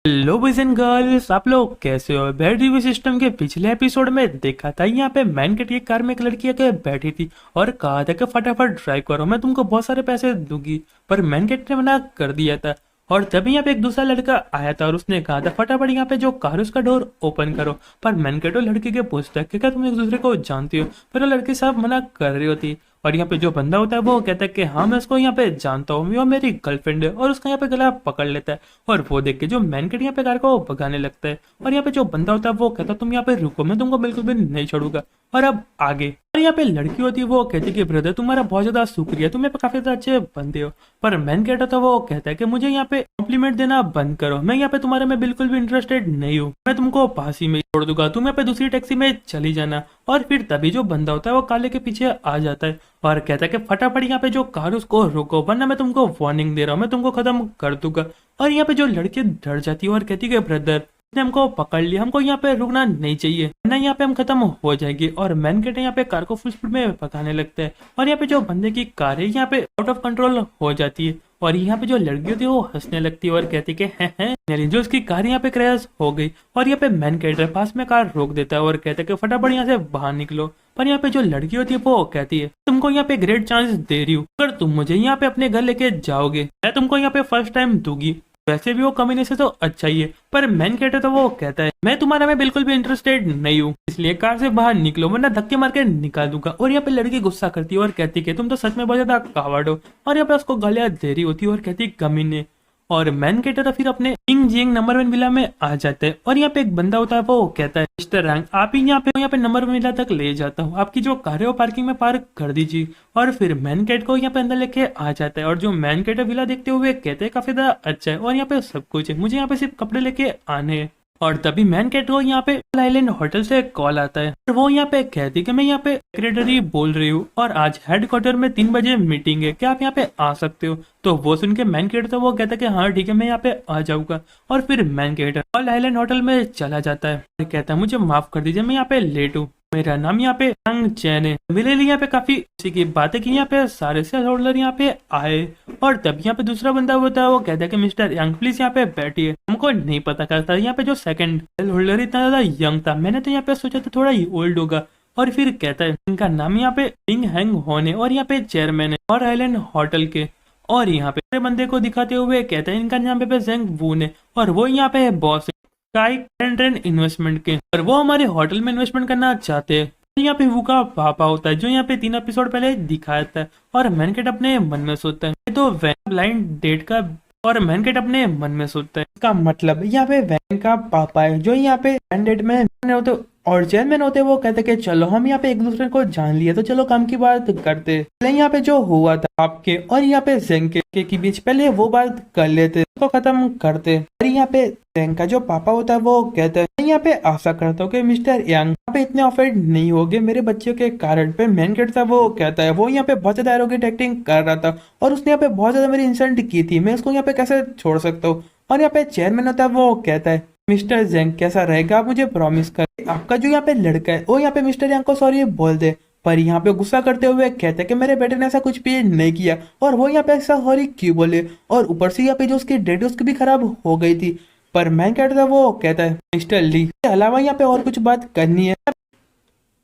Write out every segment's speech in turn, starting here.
Hello boys and girls, आप लोग कैसे हो। बैड रिव्यू सिस्टम के पिछले एपिसोड में देखा था, यहाँ पे मैन गेट की कार में एक लड़की आके बैठी थी और कहा था कि फटाफट ड्राइव करो, मैं तुमको बहुत सारे पैसे दूंगी। पर मैन गेट ने मना कर दिया था। और तभी यहाँ पे एक दूसरा लड़का आया था और उसने कहा था फटाफट यहाँ पे जो कार उसका डोर ओपन करो। पर मैन गेट लड़की के पूछता है कि क्या तुम एक दूसरे को जानती हो, पर वो लड़की साहब मना कर रही होती। और यहाँ पे जो बंदा होता है वो कहता है कि हाँ मैं उसको यहाँ पे जानता हूँ, वो मेरी गर्लफ्रेंड है, और उसका यहाँ पे गला पकड़ लेता है। और वो देख के जो मैन गेट यहाँ पे कार को भगाने लगता है। और यहाँ पे जो बंदा होता है वो कहता है तुम यहाँ पे रुको, मैं तुमको बिल्कुल भी नहीं छोड़ूंगा। और अब आगे और यहाँ पे लड़की होती है वो कहती है कि ब्रदर तुम्हारा बहुत ज्यादा शुक्रिया, तुम यहाँ पे काफी ज्यादा अच्छे बंदे हो। पर मैन गेट होता है वो कहता है कि मुझे यहाँ पे कॉम्प्लीमेंट देना बंद करो, मैं यहाँ पे तुम्हारे में बिल्कुल भी इंटरेस्टेड नहीं हूँ, मैं तुमको पास ही में छोड़ दूंगा, तुम यहाँ पे दूसरी टैक्सी में चली जाना। और फिर तभी जो बंदा होता है वो काले के पीछे आ जाता है और कहता है कि फटाफट यहाँ पे जो कार उसको रोको, वरना मैं तुमको वार्निंग दे रहा हूँ, मैं तुमको खत्म कर दूंगा। और यहाँ पे जो लड़की डर जाती है और कहती है कि ब्रदर ने हमको पकड़ लिया, हमको यहाँ पे रुकना नहीं चाहिए, वरना यहाँ पे हम खत्म हो जाएंगे। और मैन गेट यहाँ पे कार को फुल स्पीड में भगाने लगता है। और यहाँ पे जो बंदे की कार है यहाँ पे आउट ऑफ कंट्रोल हो जाती है। और यहाँ पे जो लड़की होती है वो हंसने लगती है और कहती है कि हैं जो उसकी कार यहाँ पे क्रैश हो गई। और यहाँ पे मैन गेट पास में कार रोक देता है और कहता है कि फटाफट यहाँ से बाहर निकलो। पर यहाँ पे जो लड़की होती है वो कहती है तुमको यहाँ पे ग्रेट चांस दे रही हूँ, अगर तुम मुझे यहाँ पे अपने घर लेके जाओगे मैं तुमको यहाँ पे फर्स्ट टाइम दूंगी। वैसे भी वो कमीने से तो अच्छा ही है, पर मैन गेट तो वो कहता है मैं तुम्हारा में बिल्कुल भी इंटरेस्टेड नहीं हूँ, इसलिए कार से बाहर निकलो वरना धक्के मार के निकाल दूंगा। और यहाँ पे लड़की गुस्सा करती है और कहती है तुम तो सच में बहुत ज्यादा कावड़ हो। और यहाँ पे उसको गालियां दे रही होती है और कहती है कमीने। और मैन गेटर फिर अपने किंग जिंग नंबर 1 विला में आ जाते हैं। और यहाँ पे एक बंदा होता है वो कहता है मिस्टर रैंक आप ही यहाँ पे नंबर 1 विला तक ले जाता हूँ, आपकी जो कार है वो पार्किंग में पार्क कर दीजिए। और फिर मैन गेट को यहाँ पे अंदर लेके आ जाता है। और जो मैन गेट विला देखते हुए कहते हैं काफी ज्यादा अच्छा है और यहाँ पे सब कुछ है, मुझे यहाँ पे सिर्फ कपड़े लेके आने हैं। और तभी मैन गेट को यहाँ पे आइलैंड होटल से कॉल आता है और वो यहाँ पे कहती है कि मैं यहाँ पे सेक्रेटरी बोल रही हूँ और आज हेडक्वार्टर में 3 बजे मीटिंग है, क्या आप यहाँ पे आ सकते हो। तो वो सुन के मैन गेट तो वो कहता है कि हाँ ठीक है मैं यहाँ पे आ जाऊंगा। और फिर main get all island hotel में चला जाता है और कहता है मुझे माफ कर दीजिए मैं यहाँ पे लेट हूँ, मेरा नाम यहाँ पे यंग चैन है। मेरे लिए यहाँ पे काफी खुशी की बात है कि यहाँ पे सारे शेयर होल्डर यहाँ पे आए। और तब यहाँ पे दूसरा बंदा होता है वो कहता है कि मिस्टर यंग प्लीज यहाँ पे बैठिए, हमको नहीं पता करता यहाँ पे जो सेकंड शेयर होल्डर इतना ज्यादा यंग था, मैंने तो यहाँ पे सोचा था थोड़ा ही ओल्ड होगा। और फिर कहता है इनका नाम यहाँ पे किंग हैंग होने और यहाँ पे चेयरमैन है और आइलैंड होटल के। और यहाँ पे बंदे को दिखाते हुए कहता है इनका नाम पे जेंग वून है और वो यहाँ पे बॉस है स्काई ट्रेंड इन्वेस्टमेंट के, और वो हमारे होटल में इन्वेस्टमेंट करना चाहते हैं। यहाँ पे वो का पापा होता है जो यहाँ पे 3 एपिसोड पहले दिखाया था। और मैन गेट अपने मन में सोचता है ये तो ब्लाइंड डेट का, और मैन गेट अपने मन में सोचता है इसका मतलब यहाँ पे वैन का पापा है जो यहाँ पे डेट में होते और चेयरमैन होते वो कहते कि चलो हम यहाँ पे एक दूसरे को जान लिए तो चलो काम की बात करते। पहले यहाँ पे जो हुआ था आपके और यहाँ पे जेंग के बीच पहले वो बात कर लेते को खत्म करते। और यहाँ पे जेंग का जो पापा होता है वो कहता है मैं यहाँ पे आशा करता हूँ कि मिस्टर यंग यहाँ पे इतने ऑफेंड नहीं होगे मेरे बच्चों के कारण। पे मैन गेट था वो कहता है वो यहाँ पे बहुत ज्यादा एरोगेंट एक्टिंग कर रहा था और उसने यहाँ पे बहुत ज्यादा मेरी इंसल्ट की थी, मैं उसको यहाँ पे कैसे छोड़ सकता हूँ। और यहाँ पे चेयरमैन होता है वो कहता है मिस्टर जेंग कैसा रहेगा आप मुझे प्रॉमिस कर आपका जो यहाँ पे लड़का है वो यहाँ पे मिस्टर यंग को सॉरी बोल दे। पर यहाँ पे गुस्सा करते हुए कहते हैं कि मेरे बेटे ने ऐसा कुछ भी नहीं किया और वो यहाँ पे ऐसा सॉरी क्यों बोले, और ऊपर से यहाँ पे जो उसकी डेट उसकी भी खराब हो गई थी। पर मैं कहता वो कहता है मिस्टर ली के अलावा यहाँ पे और कुछ बात करनी है।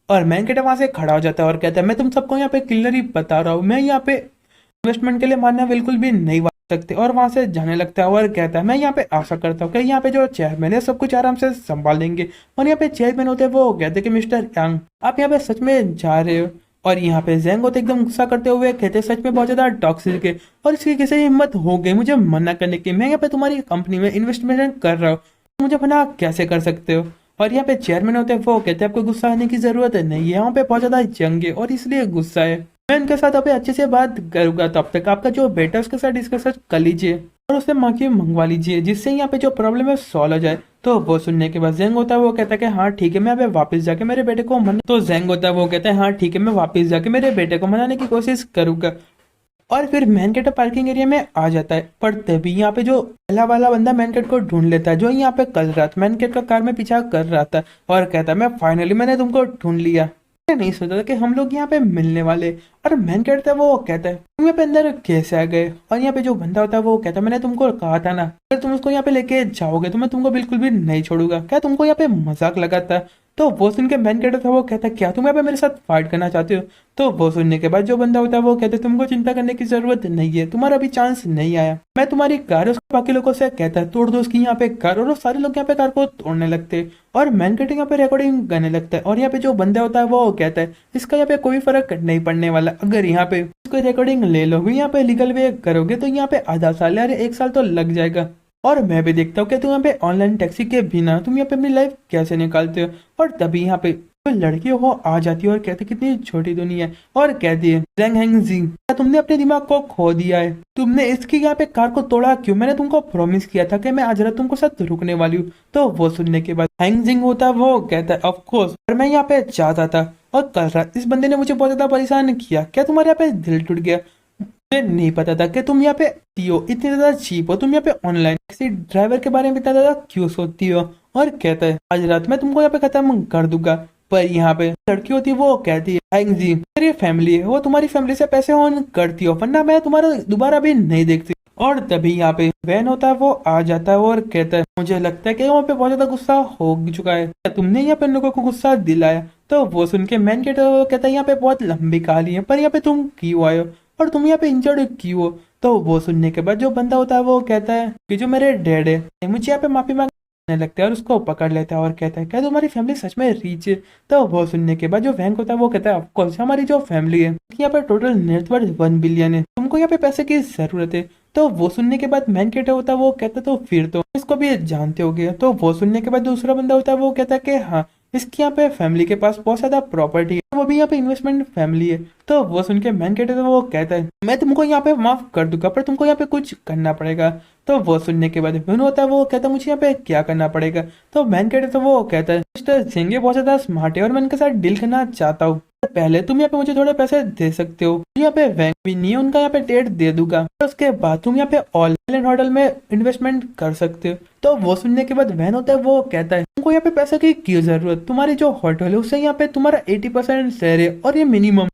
और मैन गेट वहां से खड़ा हो जाता है और कहता है मैं तुम सबको यहाँ पे क्लियरली बता रहा हूँ मैं यहाँ पे इन्वेस्टमेंट के लिए मानना बिल्कुल भी नहीं सकते। और वहां से जाने लगता है और कहता है मैं यहाँ पे आशा करता हूँ कि यहाँ पे जो चेयरमैन है सब कुछ आराम से संभालेंगे। और यहाँ पे चेयरमैन होते हैं वो कहते हैं कि मिस्टर यंग आप यहाँ पे सच में जा रहे हो। और यहाँ पे जेंग होते एकदम गुस्सा करते हुए कहते सच में बहुत ज्यादा टॉक्सिक है और इसकी कैसे हिम्मत हो गई मुझे मना करने की, मैं यहाँ पे तुम्हारी कंपनी में इन्वेस्टमेंट कर रहा हूँ, मुझे मना कैसे कर सकते हो। और यहाँ पे चेयरमैन होते हैं वो कहते हैं आपको गुस्सा आने की जरूरत नहीं है, यहाँ पे बहुत ज्यादा जंग है और इसलिए गुस्सा है, मैं इनके साथ अभी अच्छे से बात करूंगा, तब तक आपका जो बेटा उसके साथ डिस्कस कर लीजिए और उससे माफी मंगवा लीजिए जिससे यहाँ पे जो प्रॉब्लम है सॉल्व हो जाए। तो वो सुनने के बाद जेंग होता है वो कहता है कि हाँ ठीक है मैं अभी वापस जाके मेरे बेटे को मना, तो जेंग होता है वो कहता है हाँ ठीक है मैं वापस जाके मेरे बेटे को मनाने की कोशिश करूंगा। और फिर मैन गेट पार्किंग एरिया में आ जाता है। पर तभी यहाँ पे जो पहला वाला बंदा मैन गेट को ढूंढ लेता है जो यहाँ पे कल रात मैन गेट का कार में पीछा कर रहा था और कहता है मैं फाइनली मैंने तुमको ढूंढ लिया। मैंने नहीं सोचा था कि हम लोग यहाँ पे मिलने वाले। और मैन कहता है वो कहता है तुम यहाँ पे अंदर कैसे आ गए। और यहाँ पे जो बंदा होता है वो कहता है मैंने तुमको कहा था ना अगर तुम उसको यहाँ पे लेके जाओगे तो मैं तुमको बिल्कुल भी नहीं छोड़ूंगा, क्या तुमको यहाँ पे मजाक लगा था। तो वो सुन के मैन कहता था वो कहता है क्या तुम यहाँ पे मेरे साथ फाइट करना चाहते हो। तो वो सुनने के बाद जो बंदा होता है वो कहता है तुमको चिंता करने की जरूरत नहीं है, तुम्हारा अभी चांस नहीं आया, मैं तुम्हारी कार उसको बाकी लोगों से कहता है तोड़ दो उसकी यहाँ पे कार। और वो सारे लोग यहाँ पे कार को तोड़ने लगते हैं और मैन कटिंग यहाँ पे रिकॉर्डिंग करने लगता है। और यहाँ पे जो बंदा होता है वो कहता है इसका यहाँ पे कोई फर्क नहीं पड़ने वाला, अगर यहाँ पे इसको रिकॉर्डिंग ले लोगे यहाँ पे लीगल वे करोगे तो यहाँ पे आधा साल या 1 साल तो लग जाएगा। और मैं भी देखता हूँ कि तुम यहाँ पे ऑनलाइन टैक्सी के बिना तुम यहाँ पे अपनी लाइफ कैसे निकालते हो। और तभी यहाँ पे कोई लड़की हो आ जाती है और कहती कितनी छोटी दुनिया है और कहती है जैंग हैंग जिंग क्या तुमने अपने दिमाग को खो दिया है, तुमने इसकी यहाँ पे कार को तोड़ा क्यों, मैंने तुमको प्रॉमिस किया था कि मैं आज रात तुमको साथ रुकने वाली हूँ। तो वो सुनने के बाद हैंग जिंग होता है वो कहता है ऑफ कोर्स पर मैं यहाँ पे चाहता था और कल रात इस बंदे ने मुझे बहुत ज्यादा परेशान किया, क्या तुम्हारे यहाँ पे दिल टूट गया, मुझे नहीं पता था कि तुम यहाँ पे हो इतनी ज्यादा चीप हो, तुम यहाँ पे ऑनलाइन टैक्सी ड्राइवर के बारे में इतना ज्यादा क्यों सोचती हो। और कहता है आज रात मैं तुमको यहाँ पे खत्म कर दूंगा। पर यहाँ पे लड़की होती है वो कहती है हैंग जी मेरी फैमिली है वो तुम्हारी फैमिली से पैसे ऑन करती हो वरना मैं तुम्हारा दोबारा भी नहीं देखती। और तभी यहाँ पे वैन होता है वो आ जाता है और कहता है मुझे लगता है कि वहाँ पे बहुत ज्यादा गुस्सा हो चुका है, तुमने यहाँ पे लोगों को गुस्सा दिलाया। तो वो सुन के मैन कहता है यहाँ पे बहुत लंबी कहानी है पर यहाँ पे तुम क्यों आए हो और तुम यहाँ पे इंजर्ड क्यों हो। तो वो सुनने के बाद जो बंदा होता है वो कहता है कि जो मेरे डैड है मुझे यहाँ पे माफी मांगने लगता है और उसको पकड़ लेता है और कहता है क्या तुम्हारी फैमिली सच में रिच है। तो वो सुनने के बाद जो वैंक होता है वो कहता है ऑफकोर्स हमारी जो फैमिली है यहाँ पे टोटल नेटवर्थ 1 बिलियन है, तुमको यहाँ पे पैसे की जरूरत है। तो वो सुनने के बाद मैन कहता होता है वो कहता तो फिर तो इसको भी जानते हो गए। तो वो सुनने के बाद दूसरा बंदा होता है वो कहता है कि हाँ इसकी यहाँ पे फैमिली के पास बहुत ज्यादा प्रॉपर्टी है, वो भी यहाँ पे इन्वेस्टमेंट फैमिली है। तो वो सुन के मैन कहते वो कहता है मैं तुमको यहाँ पे माफ कर दूंगा पर तुमको यहाँ पे कुछ करना पड़ेगा। तो वो सुनने के बाद म्यून होता है वो कहता है मुझे यहाँ पे क्या करना पड़ेगा। तो मैन कहते तो वो कहता है मिस्टर जेंगे बहुत ज्यादा स्मार्ट है और मैं इनके साथ डील करना चाहता हूँ, पहले तुम यहाँ पे मुझे थोड़े पैसे दे सकते हो, यहाँ पे बैंक भी नहीं है उनका यहाँ पे डेट दे दूंगा, उसके बाद तुम यहाँ पे ऑनलाइन होटल में इन्वेस्टमेंट कर सकते हो। तो वो सुनने के बाद वैन होता है वो कहता है तुमको यहाँ पे पैसे की क्यों जरूरत, तुम्हारी जो होटल है उससे यहाँ पे तुम्हारा 80% शेयर है और ये मिनिमम